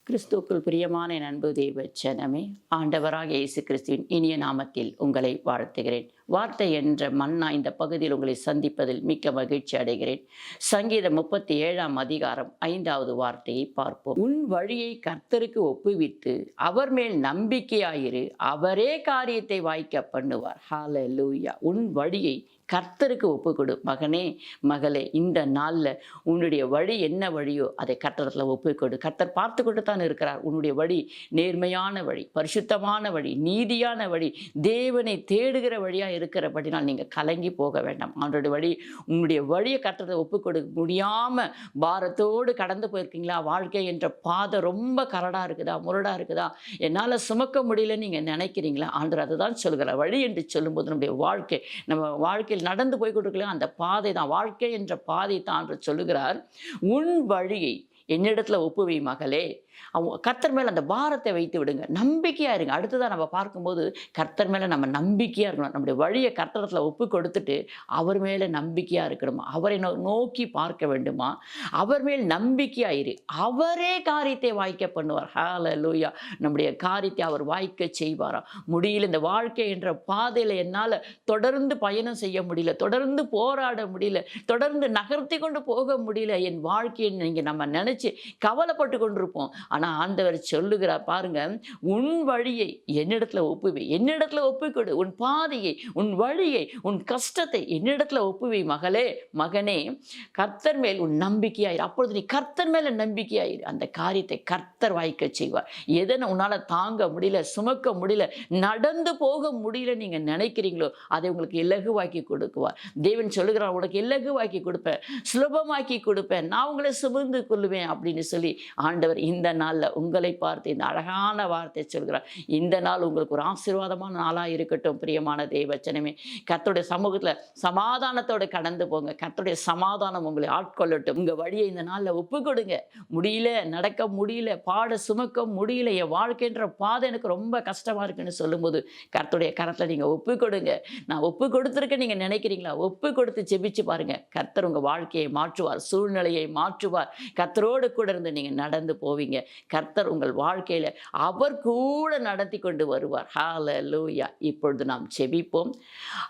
கிறிஸ்துவுக்குள் பிரியமான என் அன்பு தேவ ஜனமே, ஆண்டவராக இயேசு கிறிஸ்துவின் இனிய நாமத்தில் உங்களை வாழ்த்துகிறேன். வார்த்தை என்ற மன்னா இந்த பகுதியில் உங்களை சந்திப்பதில் மிக்க மகிழ்ச்சி அடைகிறேன். சங்கீதம் 37ஆம் அதிகாரம் 5வது வார்த்தையை பார்ப்போம். உன் வழியை கர்த்தருக்கு ஒப்புவித்து அவர் மேல் நம்பிக்கையாயிரு, அவரே காரியத்தை வாய்க்க பண்ணுவார். ஹல்லேலூயா. உன் வழியை கர்த்தருக்கு ஒப்புக்கொடு. மகனே, மகளே, இந்த நாளில் உன்னுடைய வழி என்ன வழியோ அதை கர்த்தரத்தில் ஒப்புக்கொடு. கர்த்தர் பார்த்து கொண்டு தான் இருக்கிறார். உன்னுடைய வழி நேர்மையான வழி, பரிசுத்தமான வழி, நீதியான வழி, தேவனை தேடுகிற வழியாக இருக்கிறபடினால் நீங்கள் கலங்கி போக வேண்டாம். அவனுடைய வழி, உன்னுடைய வழியை கர்த்தரத்தை ஒப்புக்கொடு. முடியாமல் பாரத்தோடு கடந்து போயிருக்கீங்களா? வாழ்க்கை என்ற பாதை ரொம்ப கரடாக இருக்குதா, முரடாக இருக்குதா, என்னால் சுமக்க முடியலன்னு நீங்கள் நினைக்கிறீங்களா? ஆண்டவர் அதை தான் சொல்கிறார். வழி என்று சொல்லும்போது நம்முடைய வாழ்க்கை, நம்ம வாழ்க்கை நடந்து போய் கொண்டிருக்கலாம், அந்த பாதை தான் வாழ்க்கை என்ற பாதை தான் என்று சொல்லுகிறார். உன் வழியை என்னிடத்துல ஒப்புவி மகளே. கர்த்தர் மேலே அந்த பாரத்தை வைத்து விடுங்க, நம்பிக்கையாக இருங்க. அடுத்ததான் நம்ம பார்க்கும்போது கர்த்தர் மேலே நம்ம நம்பிக்கையாக இருக்கணும். நம்முடைய வழியை கர்த்தரத்தில் ஒப்பு கொடுத்துட்டு அவர் மேலே நம்பிக்கையாக இருக்கணுமா, அவரை நோக்கி பார்க்க வேண்டுமா, அவர் மேல் நம்பிக்கையாயிரு, அவரே காரியத்தை வாய்க்க பண்ணுவார். ஹல்லேலூயா. நம்முடைய காரியத்தை அவர் வாய்க்க செய்வாராம். முடியல, இந்த வாழ்க்கை என்ற பாதையில் என்னால் தொடர்ந்து பயணம் செய்ய முடியல, தொடர்ந்து போராட முடியல, தொடர்ந்து நகர்த்தி கொண்டு போக முடியல, என் வாழ்க்கையை நீங்கள் நம்ம நினைச்சு கவலைப்பட்டு கொண்டிருப்போம். ஆனால் ஆண்டவர் சொல்லுகிறார் பாருங்க, உன் வழியை என்னிடத்துல ஒப்புவி, என்னிடத்துல ஒப்புக்கொடு. உன் பாதையை, உன் வழியை, உன் கஷ்டத்தை என்னிடத்துல ஒப்புவி மகளே, மகனே. கர்த்தர் மேல் உன் நம்பிக்கையாயிரு. அப்பொழுது நீ கர்த்தர் மேல நம்பிக்கையாயிரு, அந்த காரியத்தை கர்த்தர் வாய்க்க செய்வார். எதனை உன்னால தாங்க முடியல, சுமக்க முடியல, நடந்து போக முடியல நீங்க நினைக்கிறீங்களோ அதை உங்களுக்கு இலகுவாக்கி கொடுக்குவார். தேவன் சொல்லுகிறார், உனக்கு இலகுவாக்கி கொடுப்பேன், சுலபமாக்கி கொடுப்பேன், நான் உங்களை சுமந்து கொள்ளுவேன் அப்படின்னு சொல்லி ஆண்டவர் இந்த நாளில் உங்களை பார்த்து இந்த அழகான வார்த்தை சொல்கிறார். இந்த நாள் உங்களுக்கு ஒரு ஆசீர்வாதமான நாளாக இருக்கட்டும். பிரியமான தேவச்சனமே, கர்த்தருடைய சமூகத்தில் சமாதானத்தோடு கடந்து போங்க. கர்த்தருடைய சமாதானம் உங்களை ஆட்கொள்ளட்டும். உங்கள் வழியை இந்த நாளில் ஒப்பு கொடுங்க. முடியல, நடக்க முடியல, பாட சுமக்க முடியல, என் வாழ்க்கைன்ற பாதை எனக்கு ரொம்ப கஷ்டமாக இருக்குன்னு சொல்லும்போது கர்த்தருடைய கரத்தில் நீங்கள் ஒப்பு கொடுங்க. நான் ஒப்பு கொடுத்துருக்கேன் நீங்கள் நினைக்கிறீங்களா? ஒப்பு கொடுத்து ஜெபிச்சு பாருங்க. கர்த்தர் உங்கள் வாழ்க்கையை மாற்றுவார், சூழ்நிலையை மாற்றுவார். கர்த்தரோடு கூட இருந்து நீங்கள் நடந்து போவீங்க. கர்த்தர் உங்கள் வாழ்க்கையில் அவர் கூட நடத்தி கொண்டு வருவார். ஹல்லேலூயா. இப்பொழுது நாம் ஜெபிப்போம்.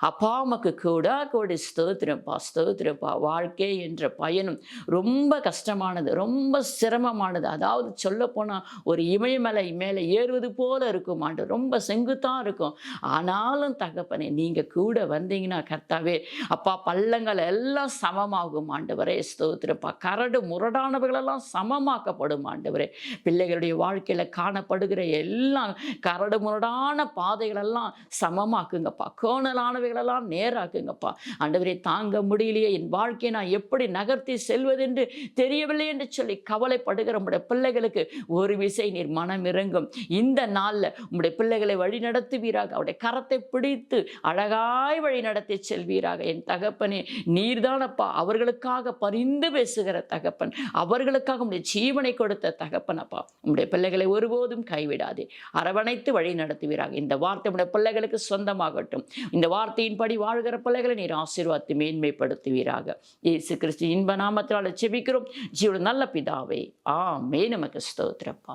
அப்பா, உமக்கு கோடி ஸ்தோத்திரப்பா, ஸ்தோத்திரப்பா. வாழ்க்கை என்ற பயணம் ரொம்ப கஷ்டமானது, ரொம்ப சிரமமானது. அதாவது சொல்லப்போனால் ஒரு இமயமலை மேலே ஏறுவது போல இருக்கும் ஆண்டு, ரொம்ப செங்குத்தாக இருக்கும். ஆனாலும் தகப்பனே, நீங்கள் கூட வந்தீங்கன்னா கர்த்தாவே அப்பா, பள்ளங்கள் எல்லாம் சமமாகும் ஆண்டவரே. ஸ்தோத்திரப்பா. கரடு முரடானவர்களெல்லாம் சமமாக்கப்படும் ஆண்டவரே. பிள்ளைகளுடைய வாழ்க்கையில் காணப்படுகிற எல்லாம் கரடு முரடான பாதைகளெல்லாம் சமமாக்குங்கப்பா, கோணலானவைகளெல்லாம் நேராக்குங்கப்பா. ஆண்டவரே, தாங்க முடியலையே, என் வாழ்க்கையை நான் எப்படி நகர்த்தி செல்வதென்று தெரியவில்லை என்று சொல்லி கவலைப்படுகிற உங்களுடைய பிள்ளைகளுக்கு ஒரு விசை நீர் மனம் இறங்கும். இந்த நாளில் உங்களுடைய பிள்ளைகளை வழி நடத்துவீராக, அவருடைய கரத்தை பிடித்து அழகாய் வழி நடத்தி செல்வீராக. என் தகப்பனே, நீர்தானப்பா அவர்களுக்காக பரிந்து பேசுகிற தகப்பன், அவர்களுக்காக உங்களுடைய ஜீவனை கொடுத்த தகப்பன் அப்பா. உங்களுடைய பிள்ளைகளை ஒருபோதும் கைவிடாதே, அரவணைத்து வழி நடத்துவீராக. இந்த வார்த்தை உங்களுடைய பிள்ளைகளுக்கு சொந்தமாகட்டும். இந்த வார்த்தையின்படி வாழ்கிற பிள்ளைகளை நீர் ஆசீர்வாதத்தை மேன்மைப்படுத்துவீராக. இயேசு கிறிஸ்து இன்ப நாமத்தினால ஜெபிக்கிறோம் ஜீவன நல்ல பிதாவே, ஆமென். நமக்கு ஸ்தோத்திரப்பா.